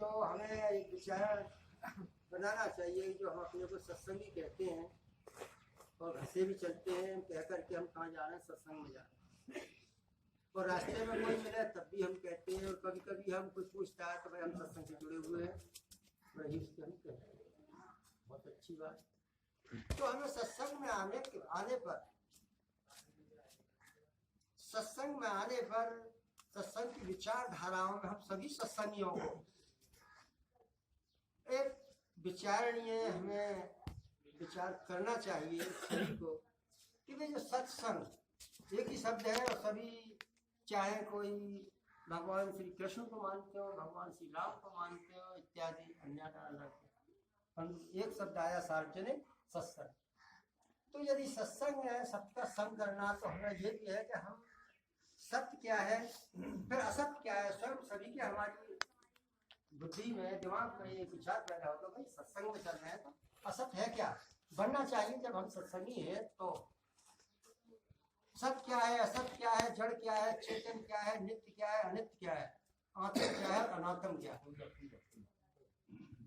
तो हमें एक विचार बनाना चाहिए जो हम अपने को सत्संगी कहते हैं और घर से भी चलते हैं कह करके हम कहाँ जा रहे हैं, सत्संग में जा रहे हैं। और रास्ते में कोई मिले तब भी हम कहते हैं, और कभी कभी हम कुछ पूछता है तो भाई हम सत्संग से जुड़े हुए हैं, वही उसके हम कहते हैं। बहुत अच्छी बात। तो हमें सत्संग में आने पर सत्संग की विचारधाराओं में हम सभी सत्संगियों को एक विचारणीय हमें विचार करना चाहिए सभी को कि भाई जो सत्संग एक ही शब्द है और सभी चाहे कोई भगवान श्री कृष्ण को मानते हो, भगवान श्री राम को मानते हो इत्यादि अन्य अलग एक शब्द आया सार्वजनिक सत्संग। तो यदि सत्संग है सबका संग करना तो हमें ये भी है कि हम सत्य क्या है फिर असत्य क्या है स्वयं सभी के हमारी बुद्धि में दिमाग में एक विचार पैदा होगा भाई सत्संग में चल रहे हैं तो असत्य है क्या बनना चाहिए। जब हम सत्संगी है तो सत्य क्या है, असत्य क्या है, जड़ क्या है, चेतन क्या है, नित्य क्या है, अनित्य क्या है, आत्म क्या है, अनात्म क्या है।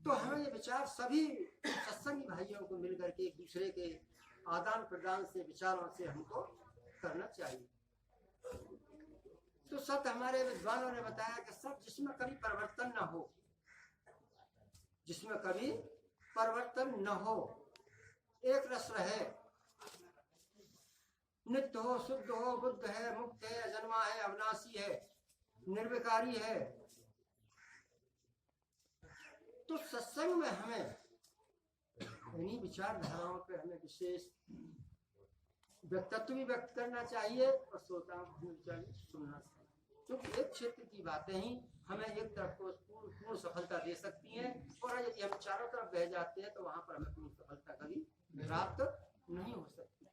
तो हमें ये विचार सभी सत्संगी भाइयों को मिलकर के एक दूसरे के आदान प्रदान से विचारों से हमको करना चाहिए। तो सत्य हमारे विद्वानों ने बताया कि सत्य जिसमें कभी परिवर्तन न हो, जिसमें कभी परिवर्तन न हो, एक रस रहे, नित्य हो, शुद्ध हो, बुद्ध है, मुक्त है, अजन्मा है, अविनाशी है, निर्विकारी है। तो सत्संग में हमें इन्हीं विचारधाराओं पे हमें विशेष व्यक्तित्व भी व्यक्त करना चाहिए और श्रोताओं को सुनना चाहिए, क्योंकि एक क्षेत्र की बातें ही हमें एक तरफ को पूर्ण सफलता दे सकती हैं और यदि हम चारों तरफ बह जाते हैं तो वहां पर हमें पूर्ण सफलता कभी प्राप्त नहीं हो सकती।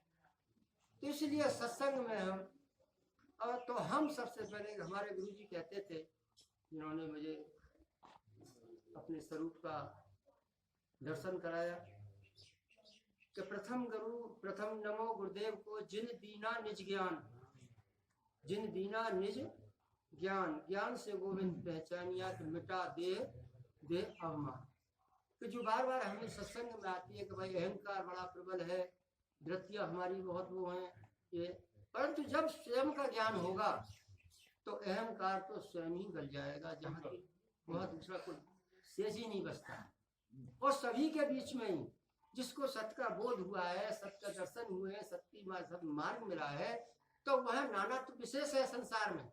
तो इसलिए सत्संग में हम तो हम सबसे पहले हमारे गुरु जी कहते थे, जिन्होंने मुझे अपने स्वरूप का दर्शन कराया, कि प्रथम नमो गुरुदेव को जिन दीना निज ज्ञान, जिन दीना निज ज्ञान, ज्ञान से गोविंद पहचानिया कि मिटा दे अवमान। तो जो बार बार हमें सत्संग में आती है कि भाई अहंकार बड़ा प्रबल है, वृत्तियां हमारी बहुत वो हैं ये, परंतु जब स्वयं का ज्ञान होगा तो अहंकार तो स्वयं ही गल जाएगा, जहाँ की वह दूसरा कोई शेष ही नहीं बचता। और सभी के बीच में ही जिसको सत्य का बोध हुआ है, सत्य का दर्शन हुए हैं, सत्य मार्ग मिला है, तो वह नानात्व विशेष है संसार में,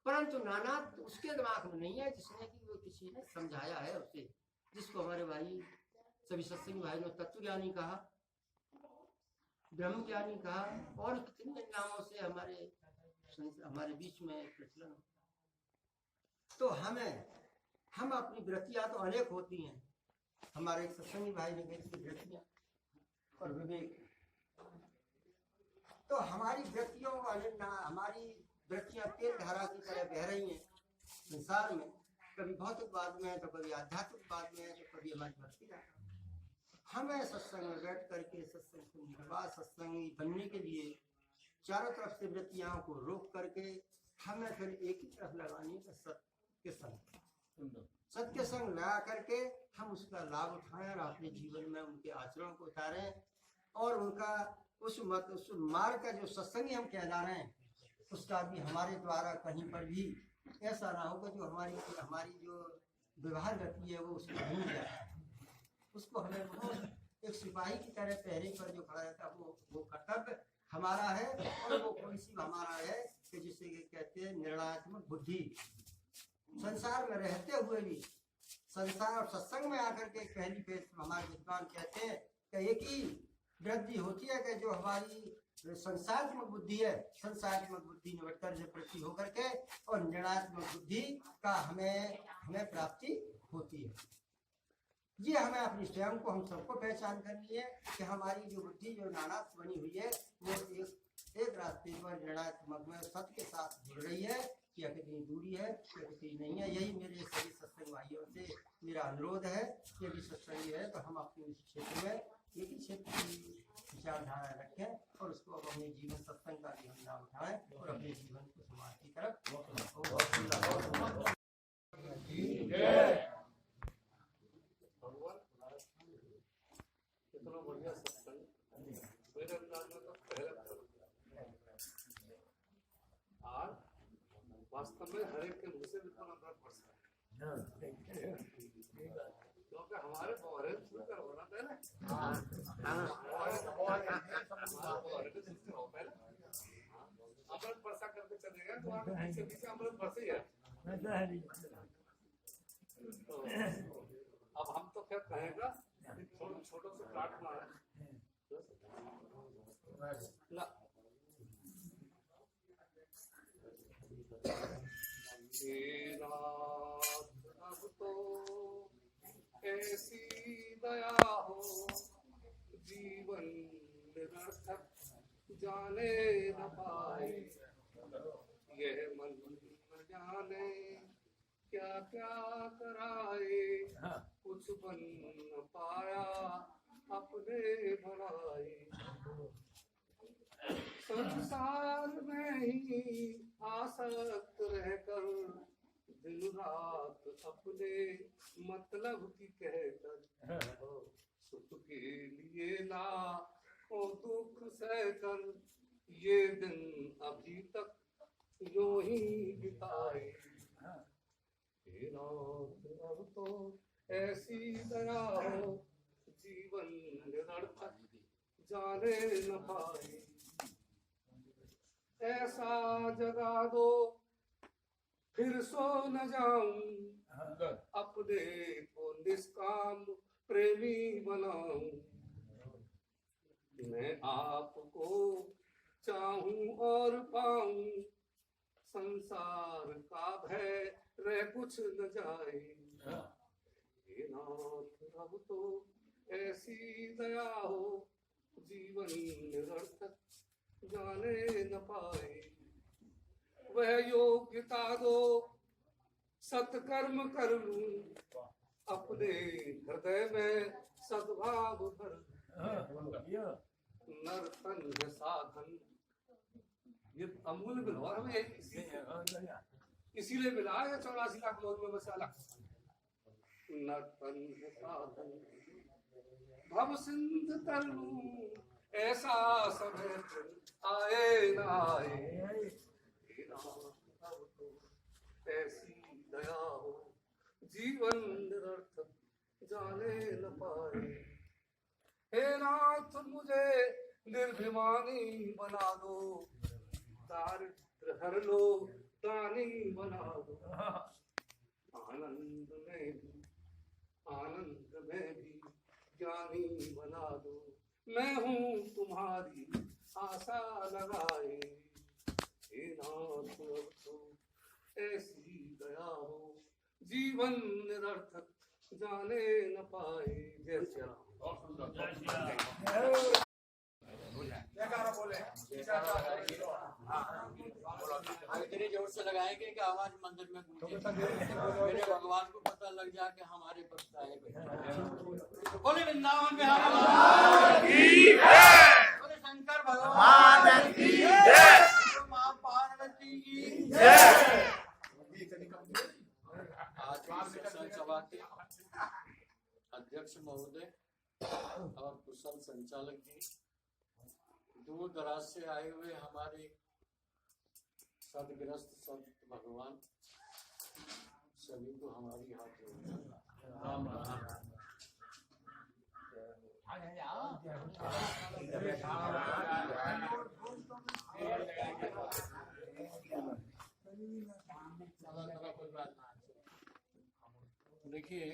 परंतु नानात्व उसके दिमाग में नहीं है जिसने कि वो किसी ने समझाया है उसे, जिसको हमारे भाई सभी सत्संगी भाई ने तत्व ज्ञानी कहा, ब्रह्म ज्ञानी कहा और कितने नामों से हमारे बीच में प्रचलन। तो हम अपनी वृत्तियां तो अनेक होती हैं, हमारे एक सत्संगी भाई ने कही वृत्तियां और विवेक, तो हमारी वृत्तियों हमारी वृत्तियां तेल धारा की तरह बह रही हैं संसार में, कभी भौतिकवाद में तो कभी आध्यात्मिकवाद में तो कभी हमारी भक्ति का। हमें सत्संग में बैठ करके सत्संग सुनने के बाद सत्संगी बनने के लिए चारों तरफ से वृत्तियों को रोक करके हमें फिर एक ही तरफ लगानी है, सत्य के संग लगा करके हम उसका लाभ उठाएं और अपने जीवन में उनके आचरण को उतारें और उनका उस मार्ग का जो सत्संगी हम कहला रहे हैं उसका भी हमारे द्वारा कहीं पर भी ऐसा ना होगा जो हमारी जो व्यवहार गति है वो उसको भूल जाए। उसको हमें बहुत एक सिपाही की तरह पहरे पर जो खड़ा रहता है वो कर्तव्य हमारा है और वो पॉलिसी हमारा है कि जिसे कहते हैं निर्णयात्मक बुद्धि। संसार में रहते हुए भी संसार और सत्संग में आकर के पहली पेज हमारे विद्वान कहते हैं कि एक ही वृद्धि होती है कि जो हमारी संसारात्मक बुद्धि है, संसारात्मक बुद्धि निवर्तन से प्रति होकर के और निर्णयात्मक बुद्धि का हमें प्राप्ति होती है। ये हमें अपनी स्वयं को हम सबको पहचान करनी है कि हमारी जो बुद्धि जो नानात्व बनी हुई है वो एक रास्ते पर निर्णयात्मक में सत्य के साथ जुड़ रही है, क्या कितनी दूरी है, क्या कितनी नहीं है। यही मेरे सभी सत्संग भाइयों से मेरा अनुरोध है कि यदि सत्संग है तो हम अपने इस क्षेत्र में एक ही क्षेत्र की विचारधारा रखें और उसको अपने जीवन सत्संग का भी हम नाम उठाएं और अपने जीवन को समाज की तरफ वास्तव में हर एक के मुंह से बिल्कुल अमृत बरसता है, क्योंकि हमारे बौरे सुनकर होना पहले, अमृत बरसा करके चलेगा तो आपके पीछे पीछे अमृत बरसे है। तो अब हम तो क्या कहेगा, छोटों से प्रार्थना है ना, अब तो ऐसी दया हो जीवन निरर्थक जाने न पाए, यह मन न जाने क्या क्या कराए, कुछ बन न पाया अपने बनाए, संसार में ही आसक्त रहकर दिन रात अपने मतलब की कहकर, सुख के लिए लाखों दुख सहकर ये दिन अभी तक यूं ही बिताए, हे नाथ अब तो ऐसी दया हो जीवन निरर्थक जाने न पाए, ऐसा जगा दो फिर सो न जाऊं, अपने को निष्काम प्रेमी बनाऊं, मैं आपको चाहूं और पाऊं, संसार का भय रह कुछ न जाए, हे नाथ अब तो ऐसी दया हो जीवन निरर्थक जाने न पाए, वह योग्यता दो सत्कर्म कर लूं, अपने हृदय में सद्भाव भर, नर्तन है साधन, ये अमूल्य मिला हमें इसीलिए मिला है 84 लाख लोग में मसाला, नर्तन है साधन भव सिंध तर लूं, ऐसा समय आए न आए, ऐसी दया हो जीवन निरर्थक जाने न पाए, हे नाथ मुझे निर्भिमानी बना दो, दारिद्र हर लो दानी बना दो, आनंद में भी ज्ञानी बना दो, मैं हूँ तुम्हारी आशा लगाए, हे नाथ अब तो ऐसी दया हो जीवन निरर्थक जाने न पाए, जय श्री राम। इतनी जोर से लगाएंगे कि आवाज मंदिर में गूंजे, मेरे भगवान को पता लग जाए कि हमारे पास आए। बोले वृंदावन बिहारी बोले शंकर भगवान की जय, मां पार्वती की जय। आज सत्संग सभा के अध्यक्ष महोदय और कुशल संचालक जी, दूर दराज से आए हुए हमारे सदग्रस्त संत भगवान, सभी को हमारी हाथ राम देखिए,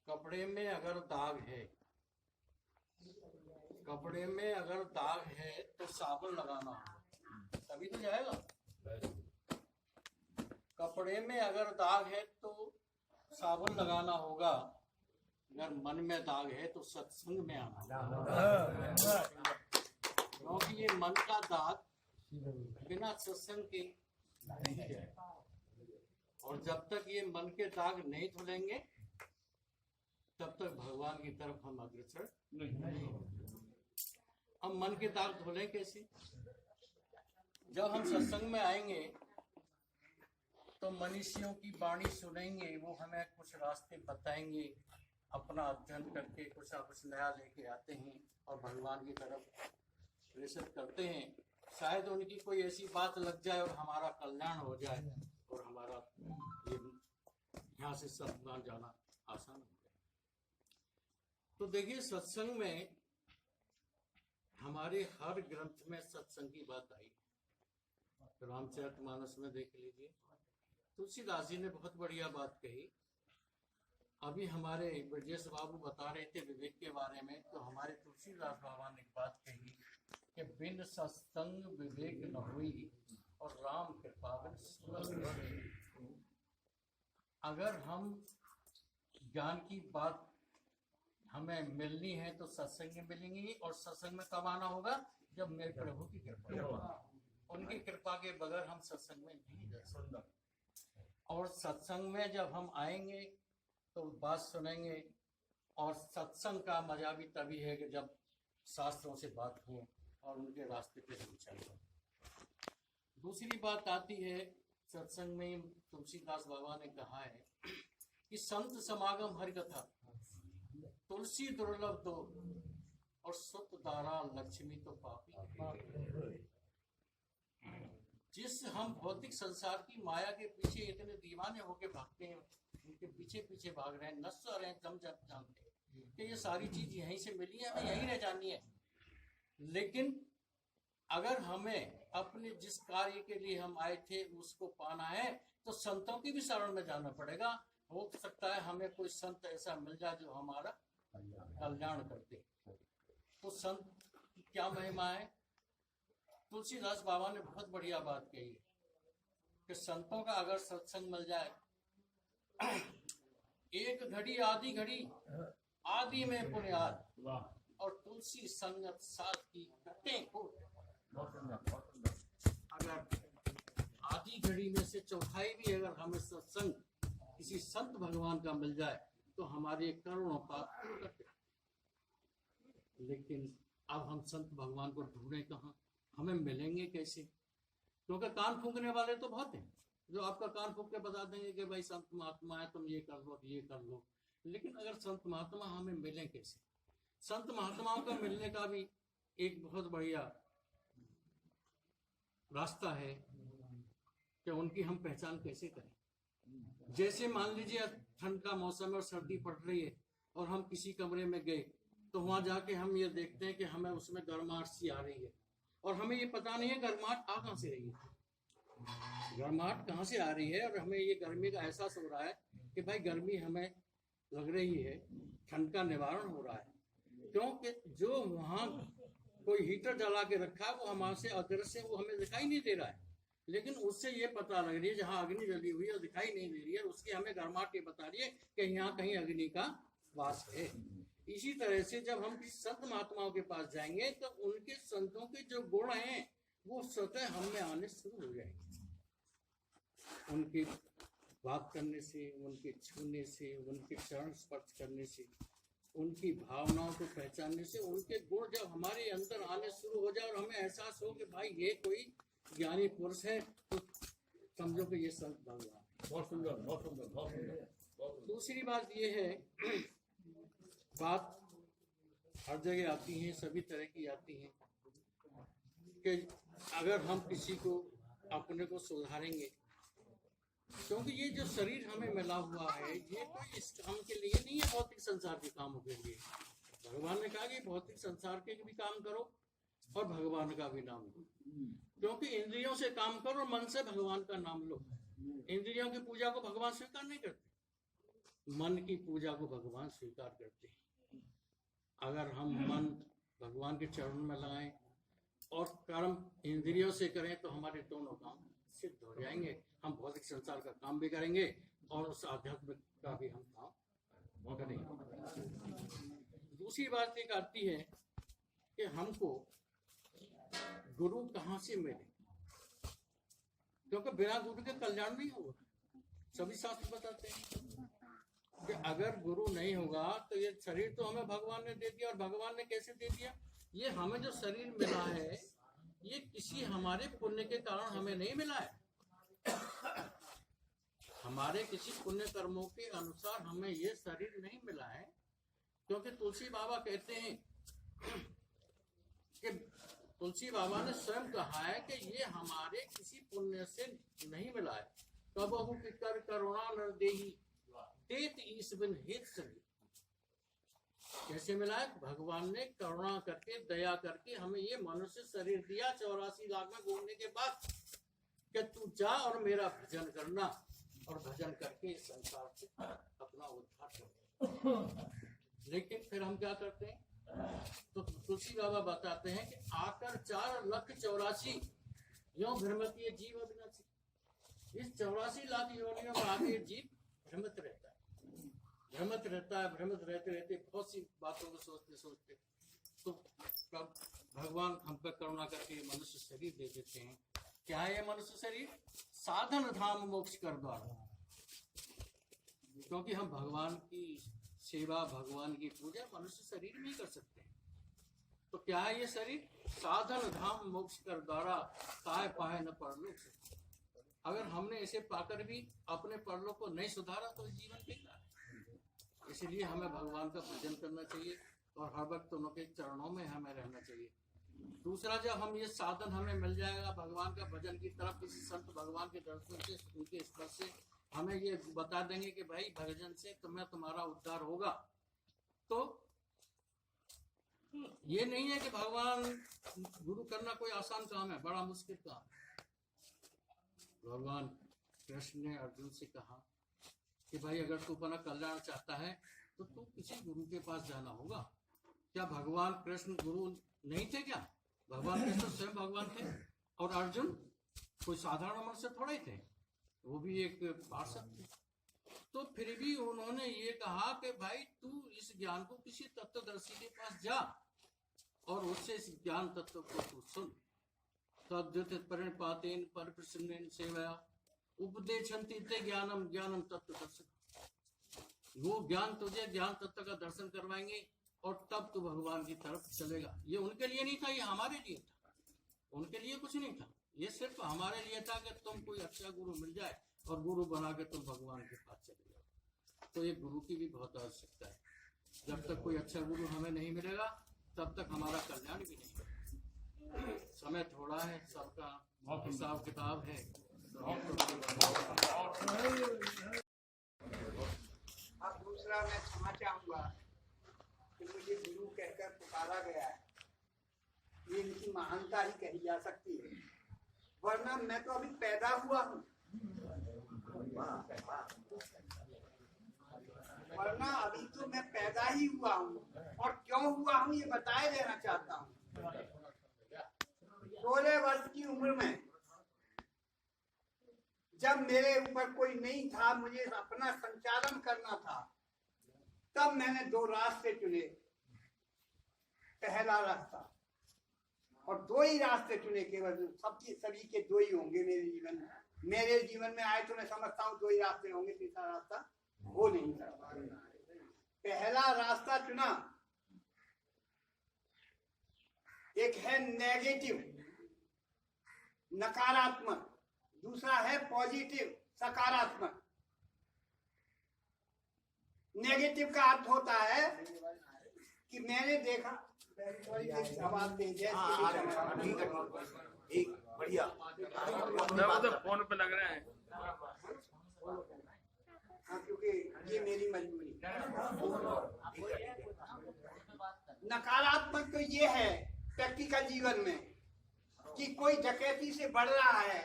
कपड़े में अगर दाग है, कपड़े में अगर दाग है तो साबुन लगाना होगा तभी तो जाएगा। कपड़े में अगर दाग है तो साबुन लगाना होगा, अगर मन में दाग है तो सत्संग में आना होगा, क्योंकि ये मन का दाग बिना सत्संग के नहीं है, और जब तक ये मन के दाग नहीं धुलेंगे तब तक भगवान की तरफ हम अग्रसर नहीं होंगे। हम मन के दाग धुलें कैसे? जब हम सत्संग में आएंगे तो मनीषियों की वाणी सुनेंगे, वो हमें कुछ रास्ते बताएंगे, अपना अध्ययन करके कुछ ना कुछ नया लेके आते हैं और भगवान की तरफ प्रेषित करते हैं, शायद उनकी कोई ऐसी बात लग जाए और हमारा कल्याण हो जाए और हमारा ये यहाँ से सत्संग जाना आसान हो जाए। तो देखिए, सत्संग में हमारे हर ग्रंथ में सत्संग की बात आई। रामचरितमानस में देख लीजिए, तुलसीदास जी ने बहुत बढ़िया बात कही। अभी हमारे ब्रजेश बाबू बता रहे थे विवेक के बारे में, तो हमारे तुलसीदास बाबा ने एक बात कही कि बिन सत्संग विवेक न हुई और राम कृपा बिन सुरत। अगर हम ज्ञान की बात हमें मिलनी है तो सत्संग में मिलेंगी, और सत्संग में कब आना होगा? जब मेरे प्रभु की कृपा होगा। उनकी कृपा के बगैर हम सत्संग में नहीं जा सकते। और सत्संग में जब हम आएंगे तो बात सुनेंगे, और सत्संग का मजा भी तभी है कि जब शास्त्रों से बात हो और उनके रास्ते पे हम चलें। दूसरी बात आती है सत्संग में, तुलसीदास बाबा ने कहा है कि संत समागम हरि कथा, तुलसी दुर्लभ दो और सुत दारा लक्ष्मी तो पापी। जिस हम भौतिक संसार की माया के पीछे इतने दीवाने होके भागते हैं, उनके पीछे पीछे भाग रहे हैं, नष्ट रहे हैं, हम जब जानते हैं कि ये सारी चीज यहीं से मिली है, हमें यहीं रह जानी है। लेकिन अगर हमें अपने जिस कार्य के लिए हम आए थे उसको पाना है तो संतों की भी शरण में जाना पड़ेगा। हो सकता है हमें कोई संत ऐसा मिल जाए जो हमारा कल्याण करते। तो संत की क्या महिमा है? तुलसीदास बाबा ने बहुत बढ़िया बात कही है कि संतों का अगर सत्संग मिल जाए, एक घड़ी आधी घड़ी आदि में पुण्याद, और तुलसी संगत साथ की कटें को। अगर आधी घड़ी में से चौथाई भी अगर हमें सत्संग किसी संत भगवान का मिल जाए तो हमारे करोड़ों पाप पूरे करते। लेकिन अब हम संत भगवान को ढूंढें कहाँ, हमें मिलेंगे कैसे? क्योंकि कान फूंकने वाले तो बहुत हैं जो आपका कान फूंक के बता देंगे कि भाई संत महात्मा है, तुम ये कर लो ये कर लो। लेकिन अगर संत महात्मा हमें मिलें कैसे? संत महात्माओं का मिलने का भी एक बहुत बढ़िया रास्ता है कि उनकी हम पहचान कैसे करें। जैसे मान लीजिए ठंड का मौसम है और सर्दी पड़ रही है और हम किसी कमरे में गए तो वहां जाके हम ये देखते हैं कि हमें उसमें गर्माहट सी आ रही है, और हमें ये पता नहीं है गर्माहट आ कहाँ से रही है, गर्माहट कहाँ से आ रही है, और हमें ये गर्मी का एहसास हो रहा है कि भाई गर्मी हमें लग रही है, ठंड का निवारण हो रहा है। क्योंकि जो वहाँ कोई हीटर जला के रखा है वो हमारे से अदृश्य है, वो हमें दिखाई नहीं दे रहा है, लेकिन उससे ये पता लग रही है जहाँ अग्नि जली हुई है और दिखाई नहीं दे रही है, उसकी हमें गर्माहट ये बता रही है कि यहाँ कहीं अग्नि का वास है। इसी तरह से जब हम संत महात्माओं के पास जाएंगे तो उनके संतों के जो गुण हैं वो स्वतः हम में आने शुरू हो जाएंगे। उनकी बात करने से, उनके छूने से, उनके चरण स्पर्श करने से, उनकी भावनाओं को पहचानने से, उनके गुण जब हमारे अंदर आने शुरू हो जाए और हमें एहसास हो कि भाई ये कोई ज्ञानी पुरुष है, तो समझो कि ये संत भगवान है। बहुत सुंदर, बहुत सुंदर, बहुत सुंदर। दूसरी बात ये है, बात हर जगह आती है, सभी तरह की आती है कि अगर हम किसी को अपने को सुधारेंगे, क्योंकि ये जो शरीर हमें मिला हुआ है ये कोई इस काम के लिए नहीं है, भौतिक संसार के कामों के लिए। भगवान ने कहा कि भौतिक संसार के भी काम करो और भगवान का भी नाम लो, क्योंकि इंद्रियों से काम करो और मन से भगवान का नाम लो। इंद्रियों की पूजा को भगवान स्वीकार नहीं करते, मन की पूजा को भगवान स्वीकार करते हैं। अगर हम मन भगवान के चरणों में लगाएं और कर्म इंद्रियों से करें तो हमारे दोनों काम सिद्ध हो जाएंगे। हम भौतिक संसार का काम भी करेंगे और उस आध्यात्मिक का भी हम काम करेंगे। दूसरी बात एक आती है कि हमको गुरु कहाँ से मिले, क्योंकि बिना गुरु के कल्याण नहीं होगा। सभी शास्त्र बताते हैं कि अगर गुरु नहीं होगा तो ये शरीर तो हमें भगवान ने दे दिया, और भगवान ने कैसे दे दिया? ये हमें जो शरीर मिला है ये किसी हमारे पुण्य के कारण हमें नहीं मिला है, हमारे किसी पुण्य कर्मों के अनुसार हमें ये शरीर नहीं मिला है। क्योंकि तुलसी बाबा कहते हैं कि तुलसी बाबा ने स्वयं कहा है कि ये हमारे किसी पुण्य से नहीं मिला है। कबहु की कर करुणा न देही तेत ईस बिन हित सभी। कैसे मिला है? भगवान ने करुणा करके दया करके हमें ये मनुष्य शरीर दिया 84 लाख में घूमने के बाद कि तू जा और मेरा भजन करना, और भजन करके इस संसार से अपना उद्धार कर। लेकिन फिर हम क्या करते हैं? तो तुलसी बाबा बताते हैं कि आकर 4,84,00,000 यों भ्रमती जीव अविनाशी। इस 84 लाख योनियों में आगे जीव भ्रमित रहता है, भ्रमित रहता है। भ्रमित रहते रहते बहुत सी बातों को सोचते सोचते तो कब भगवान हम पर करुणा करके मनुष्य शरीर दे देते हैं। क्या है ये मनुष्य शरीर? साधन धाम मोक्ष कर द्वारा। क्योंकि हम भगवान की सेवा, भगवान की पूजा मनुष्य शरीर में ही कर सकते हैं। तो क्या है ये शरीर? साधन धाम मोक्ष कर द्वारा काय पाए न परलोक। अगर हमने इसे पाकर भी अपने परलोक को नहीं सुधारा तो जीवन बेकार है। इसलिए हमें भगवान का भजन करना चाहिए और हर वक्त उनके चरणों में हमें रहना चाहिए। दूसरा, जब हम ये साधन हमें मिल जाएगा भगवान का भजन की तरफ, किसी संत भगवान के दर्शन से, उनके स्पर्श से हमें ये बता देंगे कि भाई भजन से तुम्हारा उद्धार होगा, तो ये नहीं है कि भगवान गुरु करना कोई आसान काम है, बड़ा मुश्किल काम है। भगवान कृष्ण ने अर्जुन से कहा कि भाई अगर तू अपना कल्याण चाहता है तो तू किसी गुरु के पास जाना होगा। क्या भगवान कृष्ण गुरु नहीं थे? क्या भगवान कृष्ण स्वयं भगवान थे? और अर्जुन कोई साधारण मनुष्य थोड़े थे, वो भी एक पार्षद थे। तो फिर भी उन्होंने ये कहा कि भाई तू इस ज्ञान को किसी तत्वदर्शी के पास जा और उससे इस ज्ञान तत्व को तू सुन। तद्युत परिपातेन परिप्रसन्नेन सेवया उपदेशन्ति ते ज्ञानम ज्ञानम तत्वदर्शन। वो ज्ञान तुझे ज्ञान तत्व का दर्शन करवाएंगे और तब तू भगवान की तरफ चलेगा। ये उनके लिए नहीं था, ये हमारे लिए था। उनके लिए कुछ नहीं था, ये सिर्फ हमारे लिए था कि तुम कोई अच्छा गुरु मिल जाए और गुरु बना के तुम भगवान के पास चले जाओ। तो ये गुरु की भी बहुत आवश्यकता है। जब तक कोई अच्छा गुरु हमें नहीं मिलेगा तब तक हमारा कल्याण भी नहीं होगा। समय थोड़ा है, सबका हिसाब किताब है। अब दूसरा मैं क्षमा चाहूंगा कि मुझे गुरु कहकर पुकारा गया है, ये इनकी महानता ही कही जा सकती है, वरना मैं तो अभी पैदा हुआ हूँ। वरना अभी तो मैं पैदा ही हुआ हूँ, और क्यों हुआ हूँ ये बताए देना चाहता हूँ। 16 वर्ष की उम्र में जब मेरे ऊपर कोई नहीं था, मुझे अपना संचालन करना था, तब मैंने 2 रास्ते चुने। पहला रास्ता, और 2 ही रास्ते चुने, केवल सभी के 2 ही होंगे मेरे जीवन में। मेरे जीवन में आए तो मैं समझता हूँ 2 ही रास्ते होंगे, तीसरा रास्ता हो नहीं सकता। पहला रास्ता चुना, एक है नेगेटिव नकारात्मक, दूसरा है पॉजिटिव सकारात्मक। नेगेटिव का अर्थ होता है कि मैंने देखा बढ़िया फोन पे लग रहे हैं। क्योंकि ये मेरी मजबूरी। नकारात्मक तो ये है प्रैक्टिकल जीवन में कि कोई डकैती से बढ़ रहा है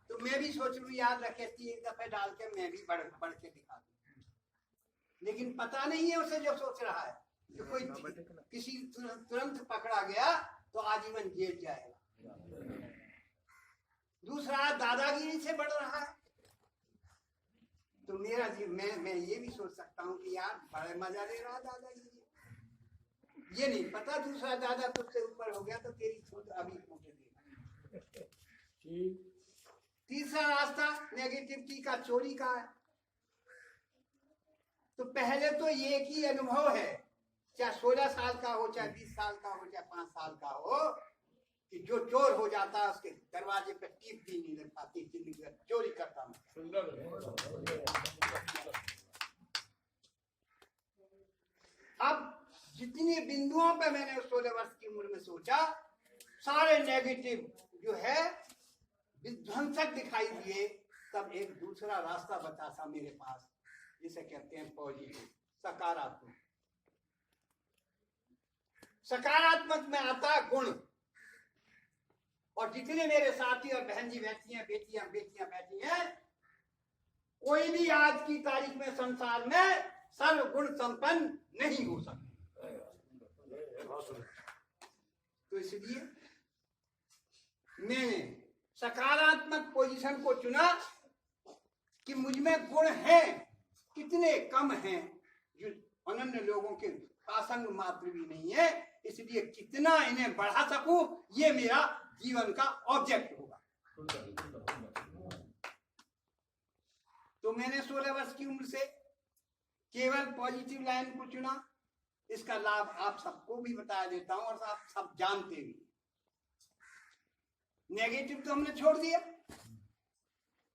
तो मैं भी सोच लूं यार डकैती एक दफे डाल के मैं भी बढ़ के दिखा दूं, लेकिन पता नहीं है उसे जो सोच रहा है कि कोई किसी तुरंत पकड़ा गया तो आजीवन जेल जाएगा। दूसरा दादागिरी से बढ़ रहा है तो मेरा मैं ये भी सोच सकता हूँ कि यार बड़े मजा ले रहा दादागिरी, ये नहीं पता दूसरा दादा तुझसे ऊपर हो गया तो तेरी छूट अभी फूटे देगा। तीसरा रास्ता नेगेटिविटी का, चोरी का है। तो पहले तो ये की अनुभव है, चाहे 16 साल का हो, चाहे 20 साल का हो, चाहे 5 साल का हो, कि जो चोर हो जाता है उसके दरवाजे पे टीप भी नहीं लग पाती, जिंदगी में चोरी करता हूँ। अब जितनी बिंदुओं पे मैंने 16 वर्ष की उम्र में सोचा सारे नेगेटिव जो है विध्वंसक दिखाई दिए, तब एक दूसरा रास्ता बचा था मेरे पास, जिसे कहते हैं पॉजिटिव, सकारात्मक। सकारात्मक में आता गुण। और जितने मेरे साथी और बहन जी बैठी हैं, बेटियां बैठी हैं, कोई भी आज की तारीख में संसार में सर्वगुण संपन्न नहीं हो सकता। तो इसलिए मैंने सकारात्मक पोजीशन को चुना कि मुझ में गुण हैं, कितने कम हैं, जो अनन्य लोगों के आसंग मात्र भी नहीं है, इसलिए कितना इन्हें बढ़ा सकूं, ये मेरा जीवन का ऑब्जेक्ट होगा। तो मैंने 16 वर्ष की उम्र से केवल पॉजिटिव लाइन को चुना। इसका लाभ आप सबको भी बता देता हूं और आप सब जानते भी। नेगेटिव तो हमने छोड़ दिया,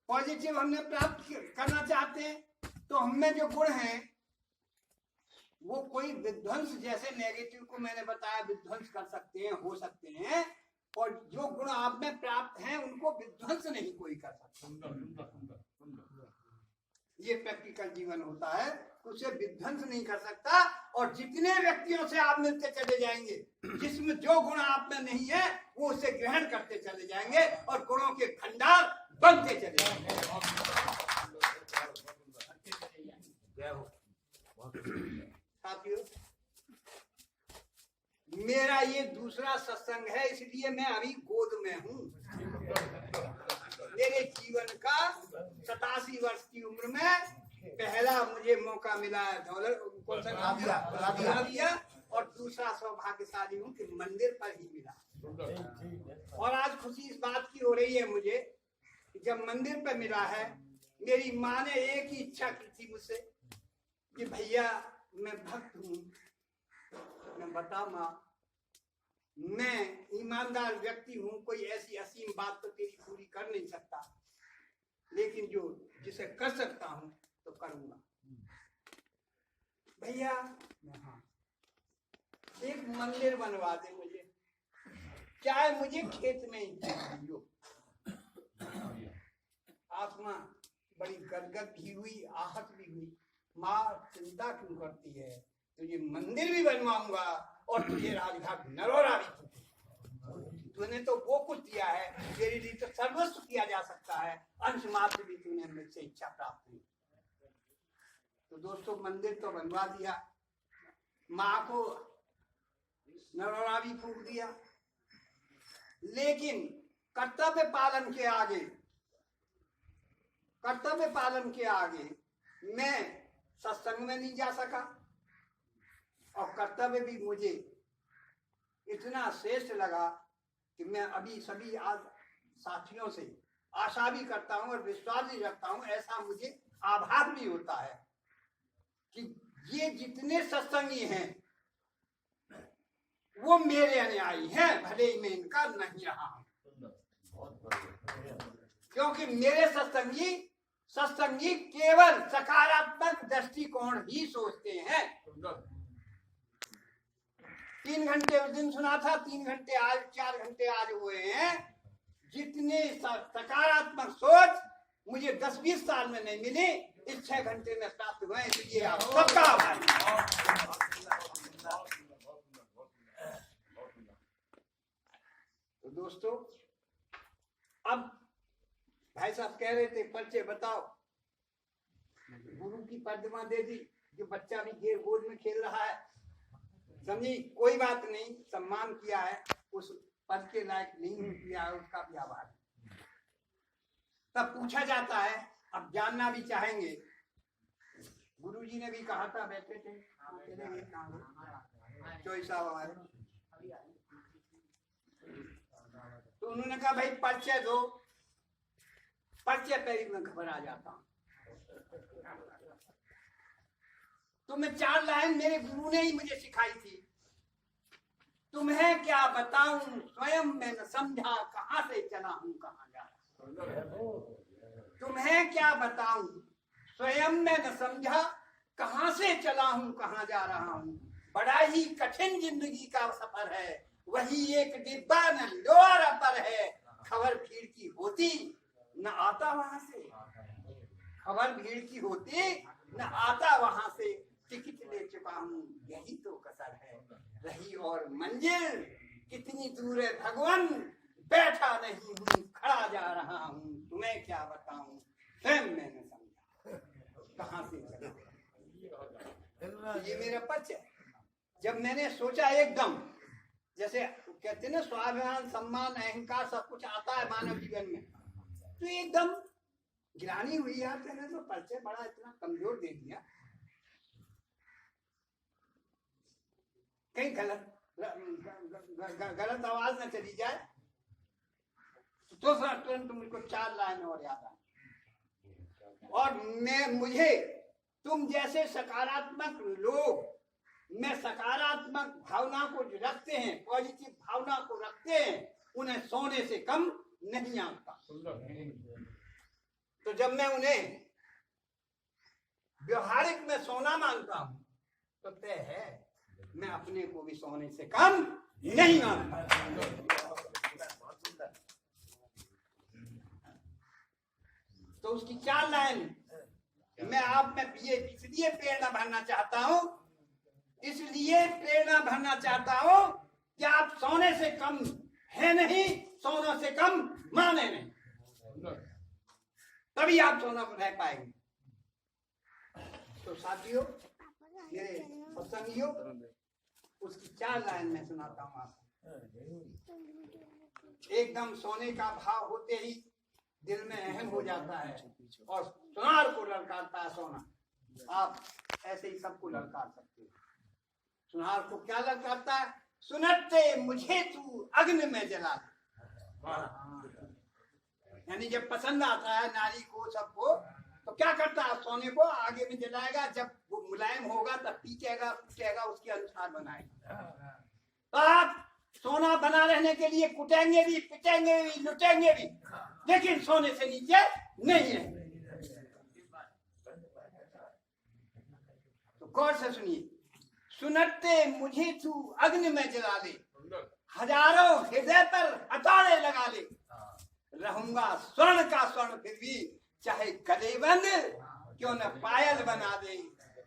पॉजिटिव हमने प्राप्त करना चाहते हैं, तो हमें जो गुण हैं वो कोई विध्वंस, जैसे नेगेटिव को मैंने बताया विध्वंस कर सकते हैं, हो सकते हैं, और जो गुण आप में प्राप्त हैं उनको विध्वंस नहीं कोई कर सकता। ये प्रैक्टिकल जीवन होता है, उसे विध्वंस नहीं कर सकता। और जितने व्यक्तियों से आप मिलते चले जाएंगे, जिसमें जो गुण आप में नहीं है वो उसे ग्रहण करते चले जाएंगे और गुणों के भंडार बनते चले जाएंगे। साथियों, मेरा ये दूसरा सत्संग है, इसलिए मैं अभी गोद में हूँ। मेरे जीवन का 87 वर्ष की उम्र में पहला मुझे मौका मिला दिया, और दूसरा सौभाग्यशाली हूँ कि मंदिर पर ही मिला। और आज खुशी इस बात की हो रही है मुझे कि जब मंदिर पर मिला है, मेरी माँ ने एक ही इच्छा की थी मुझसे कि भैया मैं भक्त हूँ। मैं बता माँ, मैं ईमानदार व्यक्ति हूँ, कोई ऐसी असीम बात तो तेरी पूरी कर नहीं सकता, लेकिन जो जिसे कर सकता हूँ तो करूँगा। भैया हाँ, एक मंदिर बनवा दे मुझे, चाहे मुझे खेत में ही हो। आत्मा बड़ी गदगद भी हुई, आहत भी हुई। माँ चिंता क्यों करती है, तुझे मंदिर भी बनवाऊंगा और तुझे राजघाट नरोरा भी। तूने तो वो कुछ दिया है, तेरे लिए तो सर्वस्व किया जा सकता है, अंश मात्र भी तूने मुझसे इच्छा प्राप्त की। तो दोस्तों, मंदिर तो बनवा दिया, माँ को नरोरा भी फूंक दिया, लेकिन कर्तव्य पालन के आगे मैं सत्संग में नहीं जा सका। और कर्तव्य भी मुझे इतना श्रेष्ठ लगा कि मैं अभी सभी आज साथियों से आशा भी करता हूं और विश्वास भी रखता हूं, ऐसा मुझे आभास भी होता है कि ये जितने सत्संगी हैं वो मेरे अनुयायी हैं, भले ही मैं इनका नहीं रहा हूं। क्योंकि मेरे सत्संगी केवल सकारात्मक दृष्टिकोण ही सोचते हैं। 3 घंटे उस दिन सुना था, 3 घंटे आज, 4 घंटे आज हुए हैं। जितने सकारात्मक सोच मुझे 10-20 साल में नहीं मिली, इस 6 घंटे में प्राप्त हुए, इसलिए आप सबका आभार। तो दोस्तों, अब भाई साहब कह रहे थे परिचय बताओ, गुरु की प्रतिमा दे दी, जो बच्चा भी गोद में खेल रहा है, समझी, कोई बात नहीं, सम्मान किया है, उस पद के लायक नहीं किया है, उसका भी आभार। तब पूछा जाता है, अब जानना भी चाहेंगे, गुरुजी ने भी कहा था, बैठे थे चोई साहब हमारे, तो उन्होंने कहा भाई परिचय दो। परिचय पे मैं घबरा जाता हूँ। तो मैं 4 लाइन मेरे गुरु ने ही मुझे सिखाई थी। तुम्हें क्या बताऊं, स्वयं मैं न समझा, कहां से चला हूं कहां जा रहा हूं। तुम्हें क्या बताऊं, स्वयं मैं न समझा, कहां से चला हूं कहां जा रहा हूं। बड़ा ही कठिन जिंदगी का सफर है, वही एक डिब्बा न लोअर पर है, खबर भीड़ की होती न आता वहां से, खबर भीड़ की होती न आता वहां से, टिकट ले चुका हूँ यही तो कसर है, रही और मंजिल कितनी दूर है भगवान, बैठा नहीं हूँ खड़ा जा रहा हूँ, तुम्हें क्या बताऊं स्वयं मैंने समझा कहाँ से चला। ये मेरा पक्ष है। जब मैंने सोचा एकदम, जैसे कहते हैं ना स्वाभिमान सम्मान अहंकार सब कुछ आता है मानव जीवन में, तो एकदम गिरानी हुई यार, मैंने तो परिचय बड़ा इतना कमजोर दे दिया, कहीं गलत आवाज न चली जाए। तो दूसरा तुरंत मुझको 4 लाइन और याद आई, और मुझे तुम जैसे सकारात्मक लोग, मैं सकारात्मक भावना को जो रखते हैं, पॉजिटिव भावना को रखते हैं, उन्हें सोने से कम नहीं आता। तो जब मैं उन्हें व्यवहारिक में सोना मानता हूं तो तय है मैं अपने को भी सोने से कम नहीं मानता। तो उसकी 4 लाइन मैं आप में ये इसलिए प्रेरणा भरना चाहता हूं, इसलिए प्रेरणा भरना चाहता हूं कि आप सोने से कम है नहीं, सोने से कम माने नहीं, तभी आप सोना को रह पाएंगे। तो साथियों, मेरे सत्संगियों, उसकी 4 लाइन में सुनाता हूं आपको। एकदम सोने का भाव होते ही दिल में अहम हो जाता है और सुनार को ललकारता है सोना। आप ऐसे ही सबको ललकार सकते हो। सुनार को क्या ललकारता है? सुनते मुझे तू अग्नि में जला दे। यानी जब पसंद आता है नारी को, सबको, तो क्या करता है? सोने को आगे में जलाएगा, जब वो मुलायम होगा तब पीटेगा कुटेगा, उसके अनुसार बनाएगा। तो आप सोना बना रहने के लिए कुटेंगे भी, पिटेंगे भी, लुटेंगे भी, लेकिन सोने से नीचे नहीं है। तो गौर से सुनिए, सुनते मुझे तू अग्नि में जला ले, हजारों हृदय पर हथौड़े लगा ले, रहूंगा स्वर्ण का स्वर्ण फिर भी, चाहे गले बंद क्यों न पायल बना दे।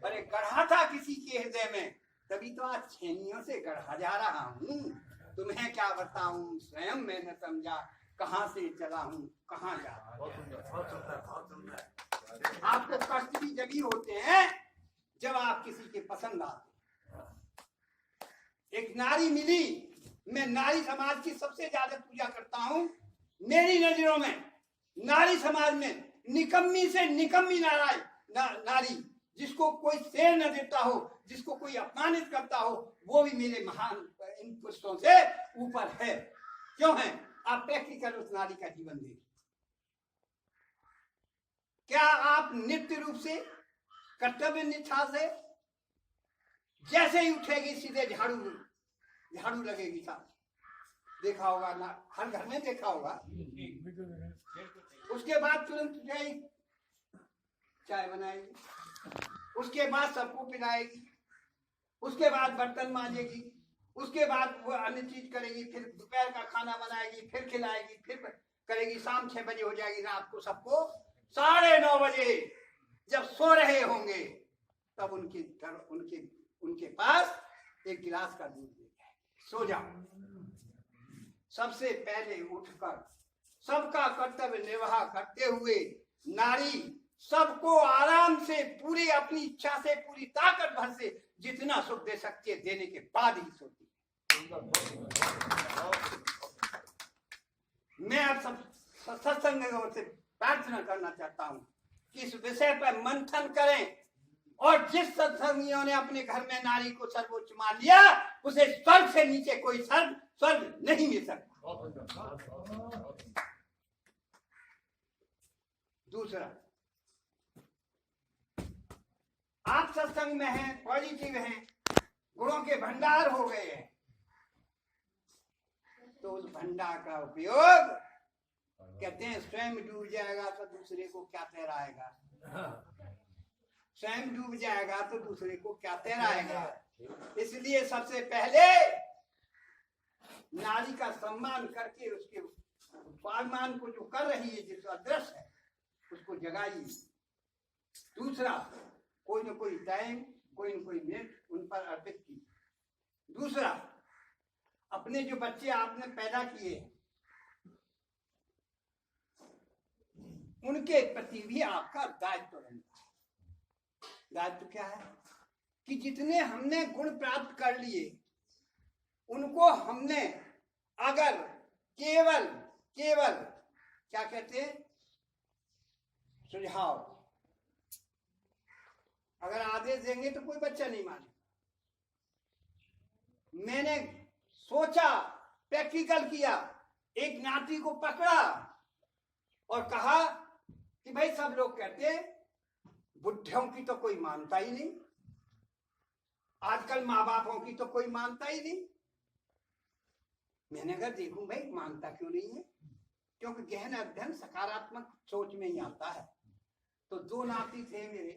अरे गढ़ा था किसी के हृदय में, तभी तो आज छेनियों से गढ़ा जा रहा हूँ। तुम्हें क्या बताऊं, स्वयं मैंने समझा कहाँ से चला हूँ कहाँ जा रहा हूँ। आपको कष्ट भी जभी होते हैं जब आप किसी के पसंद आते। एक नारी मिली, मैं नारी समाज की सबसे ज्यादा पूजा करता हूँ। मेरी नजरों में नारी समाज में निकम्मी से निकम्मी नारी, जिसको कोई शेर न देता हो, जिसको कोई अपमानित करता हो, वो भी मेरे महान इन पुरुषों से ऊपर है। क्यों है? आप प्रैक्टिकल उस नारी का जीवन देखिए। क्या आप नित्य रूप से कर्तव्य निष्ठा से, जैसे ही उठेगी सीधे झाड़ू लगेगी साथ, देखा होगा ना, हर घर में देखा होगा। उसके बाद तुरंत जाएगी, चाय बनाएगी, उसके बाद सबको पिलाएगी, उसके बाद बर्तन मांजेगी, उसके बाद वो अन्य चीज करेगी, फिर दोपहर का खाना बनाएगी, फिर खिलाएगी, फिर करेगी। शाम 6 बजे हो जाएगी, रात को सबको 9:30 बजे जब सो रहे होंगे तब उनके पास एक गिलास का दूध दे जाए, सो जाओ। सबसे पहले उठकर सबका कर्तव्य निर्वाह करते हुए नारी सबको आराम से, पूरी अपनी इच्छा से, पूरी ताकत भर से जितना सुख दे सकती है, देने के बाद ही सोती है। मैं आप सब सत्संग से प्रार्थना करना चाहता हूं कि इस विषय पर मंथन करें, और जिस सत्संगियों ने अपने घर में नारी को सर्वोच्च मान लिया, उसे स्वर्ग से नीचे कोई स्वर्ग नहीं मिल सकता। दूसरा, आप सत्संग में हैं, पॉजिटिव हैं, गुणों के भंडार हो गए हैं, तो उस भंडार का उपयोग, कहते हैं स्वयं डूब जाएगा तो दूसरे को क्या तैराएगा, स्वयं डूब जाएगा तो दूसरे को क्या तैराएगा। इसलिए सबसे पहले नारी का सम्मान करके उसके स्वाभिमान को जो कर रही है, जिसका अदृश्य है, उसको जगाइए। दूसरा, कोई न कोई टाइम, कोई न कोई मिनट उन पर अर्पित कीजिए। दूसरा, अपने जो बच्चे आपने पैदा किए उनके प्रति भी आपका दायित्व बनता है। दायित्व क्या है कि जितने हमने गुण प्राप्त कर लिए उनको हमने अगर केवल क्या कहते हैं, सुझाव, अगर आदेश देंगे तो कोई बच्चा नहीं मानेगा। मैंने सोचा, प्रैक्टिकल किया, एक नाती को पकड़ा और कहा कि भाई सब लोग कहते हैं बुढ़ियों की तो कोई मानता ही नहीं, आजकल माँ बापों की तो कोई मानता ही नहीं। मैंने कहा देखूं भाई मानता क्यों नहीं है, क्योंकि गहन अध्ययन सकारात्मक सोच में ही आता है। तो दो नाती थे मेरे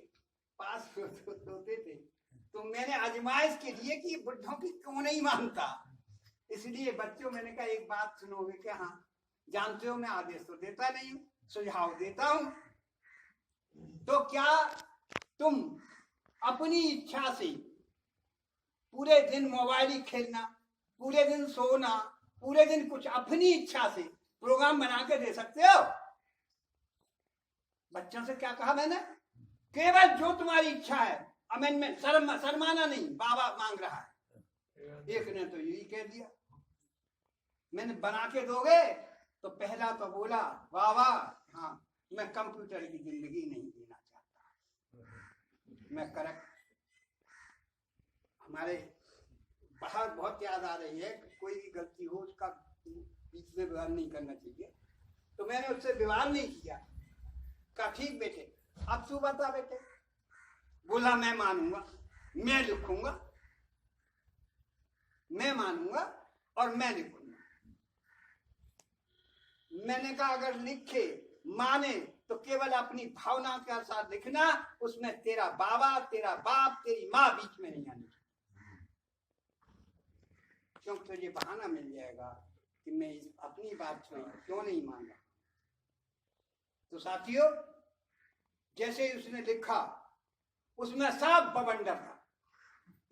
पास होते थे, तो मैंने आजमाइश के लिए कि बुढ़ों की क्यों नहीं मानता, इसलिए बच्चों मैंने कहा एक बात सुनोगे क्या? हाँ, जानते हो मैं आदेश तो देता नहीं हूँ, सुझाव देता हूं। तो क्या तुम अपनी इच्छा से पूरे दिन मोबाइल ही खेलना, पूरे दिन सोना, पूरे दिन कुछ अपनी इच्छा से प्रोग्राम बना के दे सकते हो? बच्चों से क्या कहा मैंने? केवल जो तुम्हारी इच्छा है, अमेंडमेंट, शर्माना नहीं, बाबा मांग रहा है। एक ने तो यही कह दिया, मैंने बना के दोगे? तो पहला तो बोला बाबा हाँ, मैं कंप्यूटर की जिंदगी नहीं जीना चाहता, मैं करेक्ट। हमारे बाहर बहुत याद आ रही है कि कोई भी गलती हो उसका बीच में विवाद नहीं करना चाहिए, तो मैंने उससे विवाद नहीं किया। कहा ठीक बेटे, अब तू बता बेटे। बोला मैं मानूंगा, मैं लिखूंगा, मैं मानूंगा और मैं लिखूंगा। मैंने कहा अगर लिखे माने तो केवल अपनी भावना के अनुसार लिखना, उसमें तेरा बाबा, तेरा बाप, तेरी माँ बीच में नहीं आनी, क्योंकि तुझे बहाना मिल जाएगा कि मैं अपनी बात छोड़ी क्यों नहीं माना। तो साथियों, जैसे ही उसने लिखा उसमें सब बवंडर था,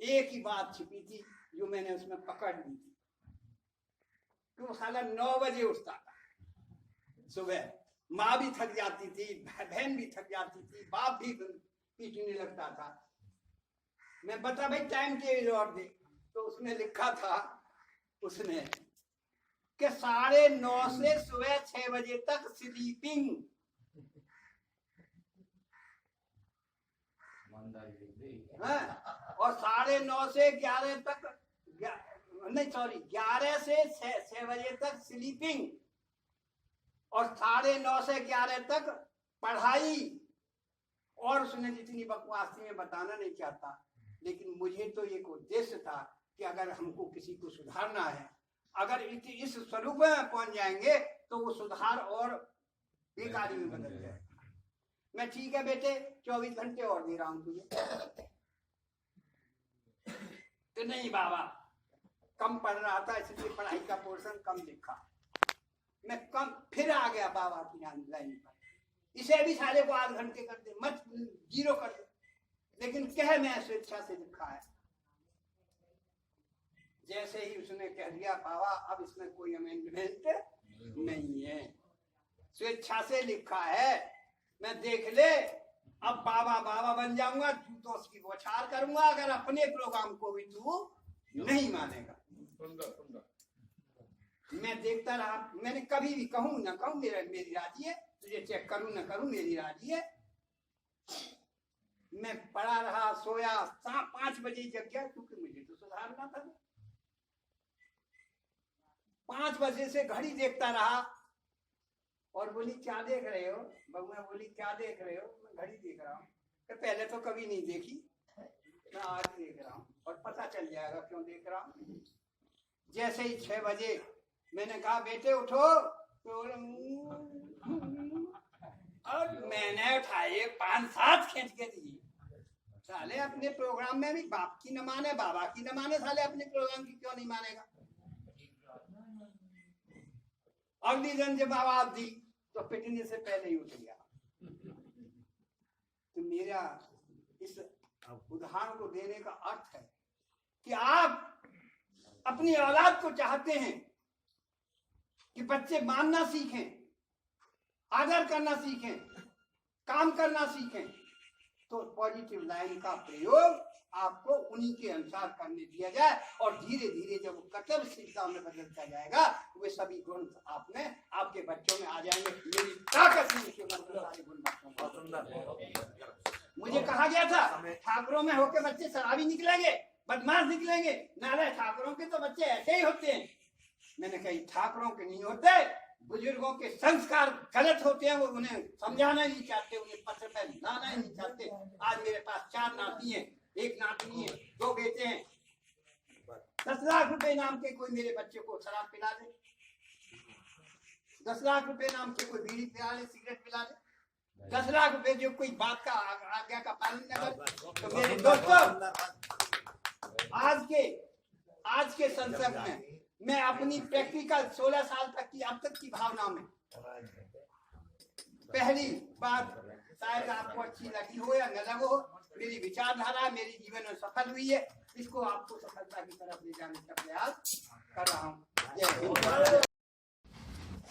एक ही बात छिपी थी जो मैंने उसमें पकड़ ली थी। तो साला 9 बजे उठता था सुबह, माँ भी थक जाती थी, बहन भी थक जाती थी, बाप भी पीटने लगता था। मैं बता भाई टाइम टेबल और दे, तो उसने लिखा था उसने कि 9:30 से सुबह 6 बजे तक स्लीपिंग, और 9:30 से 11 तक, नहीं सॉरी 11 से 6 बजे तक स्लीपिंग, और 9:30 से 11 तक पढ़ाई। और उसने जितनी बकवास थी मैं बताना नहीं चाहता, लेकिन मुझे तो एक उद्देश्य था कि अगर हमको किसी को सुधारना है, अगर इस स्वरूप में पहुंच जाएंगे तो वो सुधार और बेकारी में बदल जाएगा। मैं ठीक है बेटे 24 घंटे और दे रहा हूं तुझे। तो नहीं बाबा, कम पढ़ रहा था इसलिए पढ़ाई का पोर्शन कम लिखा। मैं कम फिर आ गया बाबा की लाइन पर, इसे भी साले को आध घंटे कर दे, मत 0 कर दे, लेकिन कह मैं स्वेच्छा से लिखा है। जैसे ही उसने कह दिया बाबा अब इसमें कोई अमेंडमेंट नहीं है, स्वेच्छा से लिखा है, मैं देख ले अब बाबा बाबा बन जाऊंगा, जूतों की बौछार करूंगा अगर अपने प्रोग्राम को भी तू नहीं मानेगा। मैं देखता रहा, मैंने कभी भी कहूं ना कहूं मेरी राजी है, तुझे चेक करूं ना करूं मेरी राजी है। मैं पढ़ा रहा, सोया, 5 बजे जग गया, क्योंकि मुझे तो सुधारना था। 5 बजे से घड़ी देखता रहा और बोली क्या देख रहे हो? बबुआ बोली क्या देख रहे हो? मैं घड़ी देख रहा हूँ। पहले तो कभी नहीं देखी, मैं आज देख रहा हूँ और पता चल जाएगा क्यों देख रहा हूँ। जैसे ही 6 बजे मैंने कहा बेटे उठो, तो और मैंने उठाए 5-7 खींच के दिए। साले अपने प्रोग्राम में भी बाप की न माने, बाबा की न माने, साले अपने प्रोग्राम की क्यों नहीं मानेगा? अगली दिन जब आवाज दी तो पिटने से पहले ही उठ गया। तो मेरा इस उदाहरण को देने का अर्थ है कि आप अपनी औलाद को चाहते हैं कि बच्चे मानना सीखें, आदर करना सीखें, काम करना सीखें, तो पॉजिटिव लाइन का प्रयोग आपको उन्हीं के अनुसार करने दिया जाए और धीरे धीरे जब कर्तव्यशीलता में बदलता जाएगा वे सभी गुण आप में आपके बच्चों में आ जाएंगे। मेरी ताकत ही उनके मन में सारे गुण बच्चों में। मुझे कहा गया था ठाकुरों में होके बच्चे शराबी निकलेंगे, बदमाश निकलेंगे, नाले ठाकुरों के तो बच्चे ऐसे ही होते हैं। मैंने कही ठाकुरों के नहीं होते, बुजुर्गों के संस्कार गलत होते हैं, वो उन्हें समझाना ही नहीं चाहते, उन्हें पत्र पे लाना ही नहीं चाहते। आज मेरे पास 4 नाती हैं, 1 नातनी है, 2 बेटे हैं। 10 लाख रुपए नाम के कोई मेरे बच्चे को शराब पिला दे, 10 लाख रुपए नाम के कोई बीड़ी पिला ले, सिगरेट पिला ले, 10 लाख रुपए जो कोई बात का आज्ञा का पालन न करे। तो मेरे दोस्तों आज के संसद में मैं अपनी प्रैक्टिकल 16 साल तक की अब तक की भावना में पहली बात शायद आपको अच्छी लगी हो या न लगो हो, मेरी विचारधारा मेरी जीवन में सफल हुई है, इसको आपको सफलता की तरफ ले जाने का प्रयास कर रहा हूँ।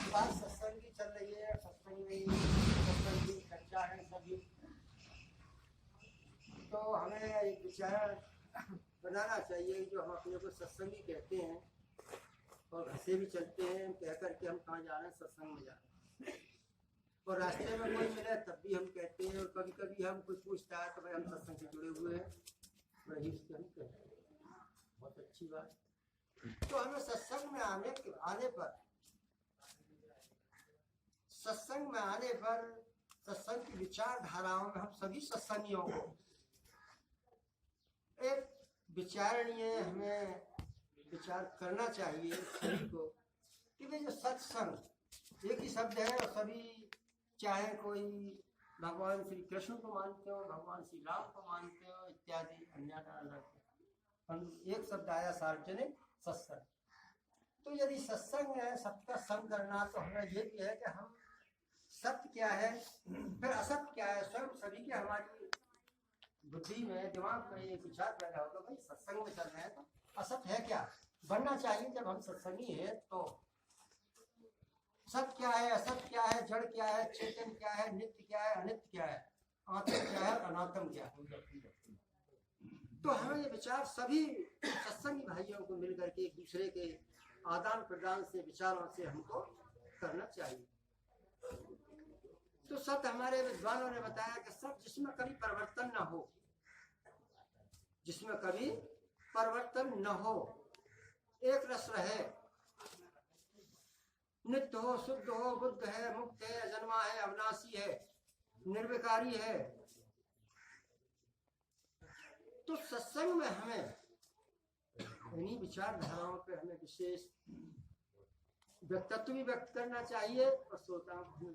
बात सत्संग की चल रही है, सत्संग की चर्चा है सभी, तो हमें एक विचार बनाना चाहिए जो हम अपने को सत्संगी कहते हैं और घर से भी चलते हैं कह करके हम कहाँ जा रहे हैं, सत्संग में जा रहे हैं, और रास्ते में कोई मिले तब भी हम कहते हैं, और कभी कभी हम कुछ पूछता है तो भाई हम सत्संग से जुड़े हुए हैं, वही उसके हम कहते हैं। बहुत अच्छी बात। तो हमें सत्संग में आने पर सत्संग की विचारधाराओं में हम सभी सत्संगियों को एक विचारणीय हमें विचार करना चाहिए सभी को कि भाई जो सत्संग एक ही शब्द है और सभी चाहे कोई भगवान श्री कृष्ण को मानते हो, भगवान श्री राम को मानते हो इत्यादि अन्य हम एक शब्द आया सार्वजनिक सत्संग। तो यदि सत्संग है, सबका संग करना, तो हमें ये भी है कि हम सत्य क्या है फिर असत्य क्या है, स्वयं सभी के हमारी बुद्धि में दिमाग में एक विचार पैदा होगा भाई सत्संग में चल रहे हैं तो असत्य है क्या बनना चाहिए। जब हम सत्संगी है तो सत्य क्या है, असत्य क्या है, जड़ क्या है, चेतन क्या है, नित्य क्या है, अनित्य क्या है, आत्म क्या है, अनात्म क्या है। तो हमें ये विचार सभी सत्संगी भाइयों को मिलकर के एक दूसरे के आदान प्रदान से विचारों से हमको करना चाहिए। तो सत्य हमारे विद्वानों ने बताया कि सत्य जिसमें कभी परिवर्तन न हो, जिसमें कभी परिवर्तन न हो, एक रस रहे, नित्य हो, शुद्ध हो, बुद्ध है, मुक्त है, अजन्मा है, अविनाशी है, निर्विकारी है। तो सत्संग में हमें इन्हीं विचारधाराओं पे हमें विशेष व्यक्तित्व भी व्यक्त करना चाहिए और श्रोताओं को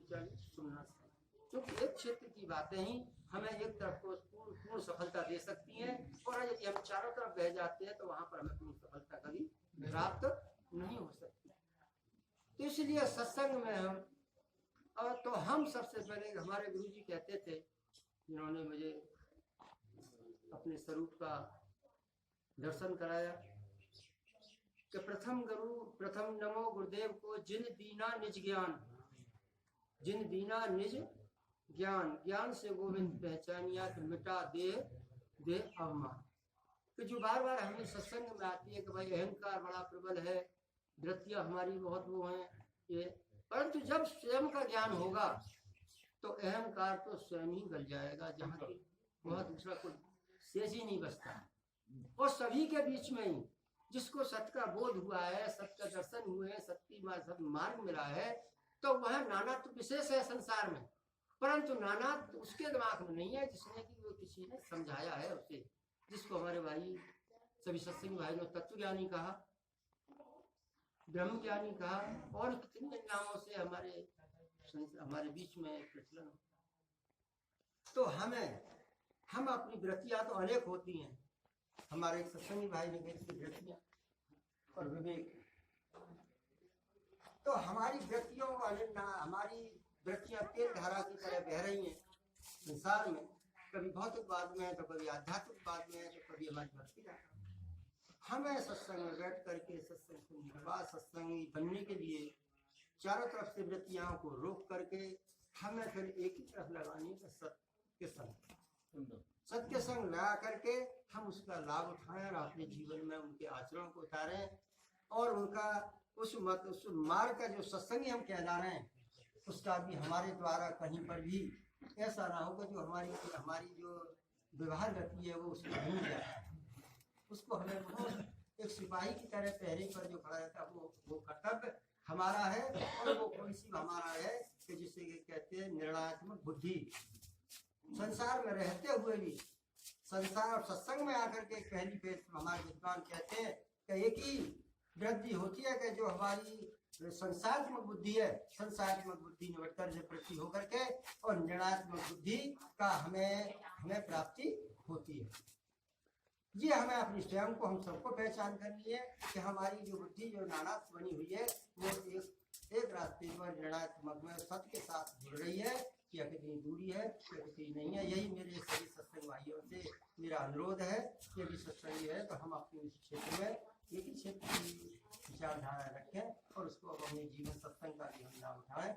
सुनना चाहिए, क्योंकि एक क्षेत्र की बातें ही हमें एक तरफ को पूर्ण सफलता दे सकती हैं, और यदि हम चारों तरफ बह जाते हैं तो वहां पर हमें पूर्ण सफलता कभी प्राप्त नहीं हो सकती। तो इसलिए सत्संग में हम सबसे पहले हमारे गुरुजी कहते थे, जिन्होंने मुझे अपने स्वरूप का दर्शन कराया, कि प्रथम नमो गुरुदेव को जिन दीना निज ज्ञान, जिन दीना निज ज्ञान, ज्ञान से गोविंद पहचानिया कि मिटा दे अवमान। तो जो बार बार हमें सत्संग में आती है कि भाई अहंकार बड़ा प्रबल है, वृत्तियां हमारी बहुत वो हैं ये, परंतु जब स्वयं का ज्ञान होगा तो अहंकार तो स्वयं ही गल जाएगा, जहाँ की वह दूसरा कोई शेष ही नहीं बचता है। और सभी के बीच में ही जिसको सत्य का बोध हुआ है, सत्य का दर्शन हुए हैं, सत्य मार्ग मिला है, तो वह नानात्व विशेष है संसार में, परंतु नानात्व उसके दिमाग में नहीं है जिसने कि वो किसी ने समझाया है उसे, जिसको हमारे भाई सभी सत्संगी भाई ने तत्व ज्ञानी कहा, ब्रह्म ज्ञानी कहा, और कितने नामों से हमारे बीच में प्रचलन। तो हम अपनी वृत्तियां तो अनेक होती हैं, हमारे एक सत्संगी भाई ने कही वृत्तियां और विवेक, तो तो हमारी हमारी वृत्तियां तेल धारा की तरह बह रही हैं संसार में, कभी भौतिकवाद में, तो कभी आध्यात्मिकवाद में, तो कभी हमारी भक्ति धारा। हमें सत्संग में बैठ करके सत्संग सुनने के बाद सत्संगी बनने के लिए चारों तरफ से वृत्तियों को रोक करके हमें फिर एक ही तरफ लगानी है, सत्य संग। सत्य संग लगा करके हम उसका लाभ उठाएं और अपने जीवन में उनके आचरण को उतारें और उनका उस मार्ग का जो सत्संगी हम कहला रहे हैं उसका भी हमारे द्वारा कहीं पर भी ऐसा ना हो कि जो हमारी जो व्यवहार गति है वो उसको भूल जाए। उसको हमें बहुत एक सिपाही की तरह पहरे पर जो खड़ा रहता है वो कर्तव्य हमारा है और वो पॉलिसी हमारा है कि जिसे कहते हैं निर्णयात्मक बुद्धि। संसार में रहते हुए भी संसार और सत्संग में आकर के पहली फेज हमारे विद्वान कहते हैं कि एक ही वृद्धि होती है कि जो हमारी संसारात्मक बुद्धि है, संसारात्मक बुद्धि निवर्तन से वृद्धि होकर के और निर्णयात्मक बुद्धि का हमें प्राप्ति होती है। ये हमें अपनी स्वयं को हम सबको पहचान करनी है कि हमारी जो बुद्धि जो नानात्म बनी हुई है वो एक रास्ते पर निर्णयात्मक में सत्य के साथ जुड़ रही है या कितनी दूरी है या कितनी नहीं है। यही मेरे सभी सत्संग भाइयों से मेरा अनुरोध है कि यदि सत्संग है तो हम अपने इस क्षेत्र में एक ही क्षेत्र की विचारधारा रखें और उसको अपने जीवन सत्संग का भी हम नाम उठाएं।